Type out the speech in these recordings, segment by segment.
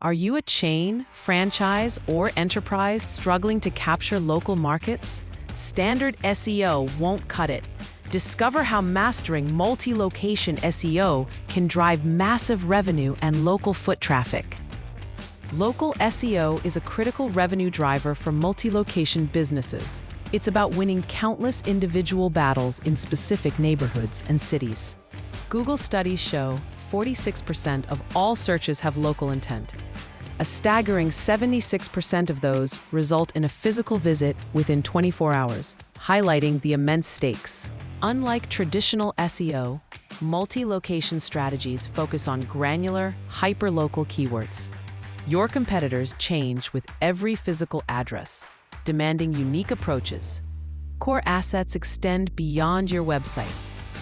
Are you a chain, franchise, or enterprise struggling to capture local markets? Standard SEO won't cut it. Discover how mastering multi-location SEO can drive massive revenue and local foot traffic. Local SEO is a critical revenue driver for multi-location businesses. It's about winning countless individual battles in specific neighborhoods and cities. Google studies show 46% of all searches have local intent. A staggering 76% of those result in a physical visit within 24 hours, highlighting the immense stakes. Unlike traditional SEO, multi-location strategies focus on granular, hyperlocal keywords. Your competitors change with every physical address, demanding unique approaches. Core assets extend beyond your website.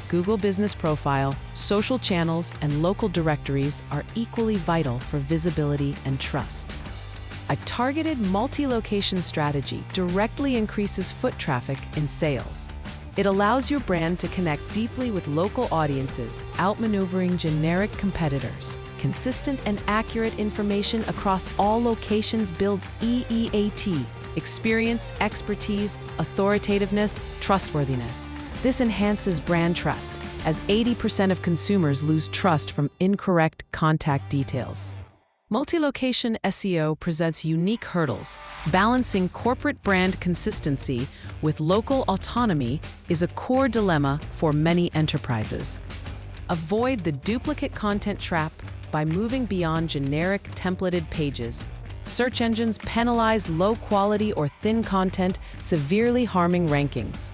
Google Business Profile, social channels, and local directories are equally vital for visibility and trust. A targeted multi-location strategy directly increases foot traffic and sales. It allows your brand to connect deeply with local audiences, outmaneuvering generic competitors. Consistent and accurate information across all locations builds EEAT, experience, expertise, authoritativeness, trustworthiness. This enhances brand trust, as 80% of consumers lose trust from incorrect contact details. Multi-location SEO presents unique hurdles. Balancing corporate brand consistency with local autonomy is a core dilemma for many enterprises. Avoid the duplicate content trap by moving beyond generic templated pages. Search engines penalize low-quality or thin content, severely harming rankings.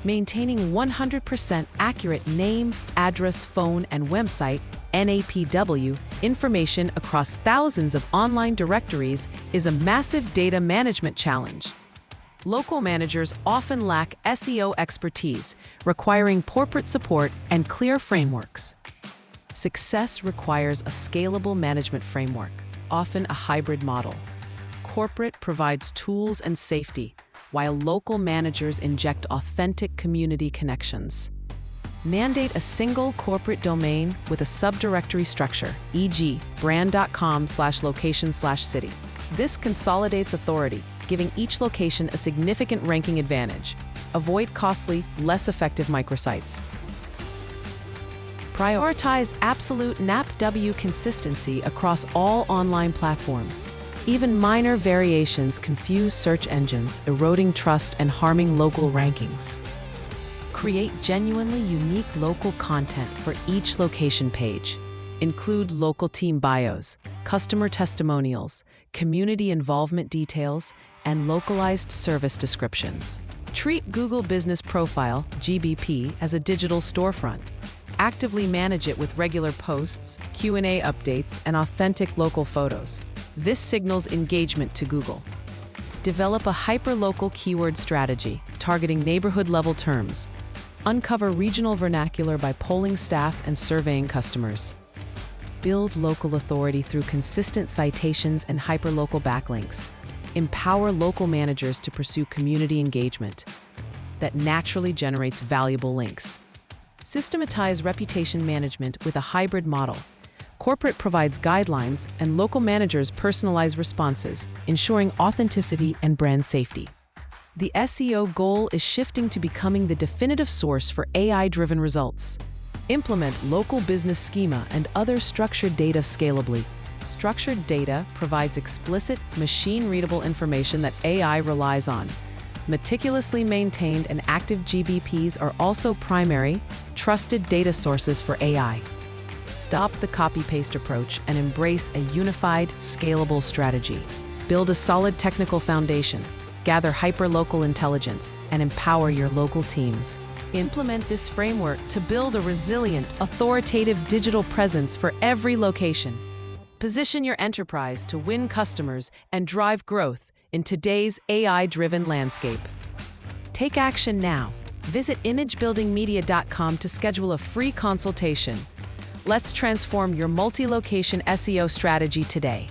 Maintaining 100% accurate name, address, phone, and website (NAPW) information across thousands of online directories is a massive data management challenge. Local managers often lack SEO expertise, requiring corporate support and clear frameworks. Success requires a scalable management framework, often a hybrid model. Corporate provides tools and safety, while local managers inject authentic community connections. Mandate a single corporate domain with a subdirectory structure, e.g., brand.com/location/city. This consolidates authority, giving each location a significant ranking advantage. Avoid costly, less effective microsites. Prioritize absolute NAPW consistency across all online platforms. Even minor variations confuse search engines, eroding trust and harming local rankings. Create genuinely unique local content for each location page. Include local team bios, customer testimonials, community involvement details, and localized service descriptions. Treat Google Business Profile, GBP, as a digital storefront. Actively manage it with regular posts, Q&A updates, and authentic local photos. This signals engagement to Google. Develop a hyperlocal keyword strategy, targeting neighborhood-level terms. Uncover regional vernacular by polling staff and surveying customers. Build local authority through consistent citations and hyperlocal backlinks. Empower local managers to pursue community engagement that naturally generates valuable links. Systematize reputation management with a hybrid model. Corporate provides guidelines, and local managers personalize responses, ensuring authenticity and brand safety. The SEO goal is shifting to becoming the definitive source for AI-driven results. Implement local business schema and other structured data scalably. Structured data provides explicit, machine-readable information that AI relies on. Meticulously maintained and active GBPs are also primary, trusted data sources for AI. Stop the copy-paste approach and embrace a unified, scalable strategy. Build a solid technical foundation, gather hyperlocal intelligence, and empower your local teams. Implement this framework to build a resilient, authoritative digital presence for every location. Position your enterprise to win customers and drive growth in today's AI-driven landscape. Take action now. Visit imagebuildingmedia.com to schedule a free consultation. Let's transform your multi-location SEO strategy today.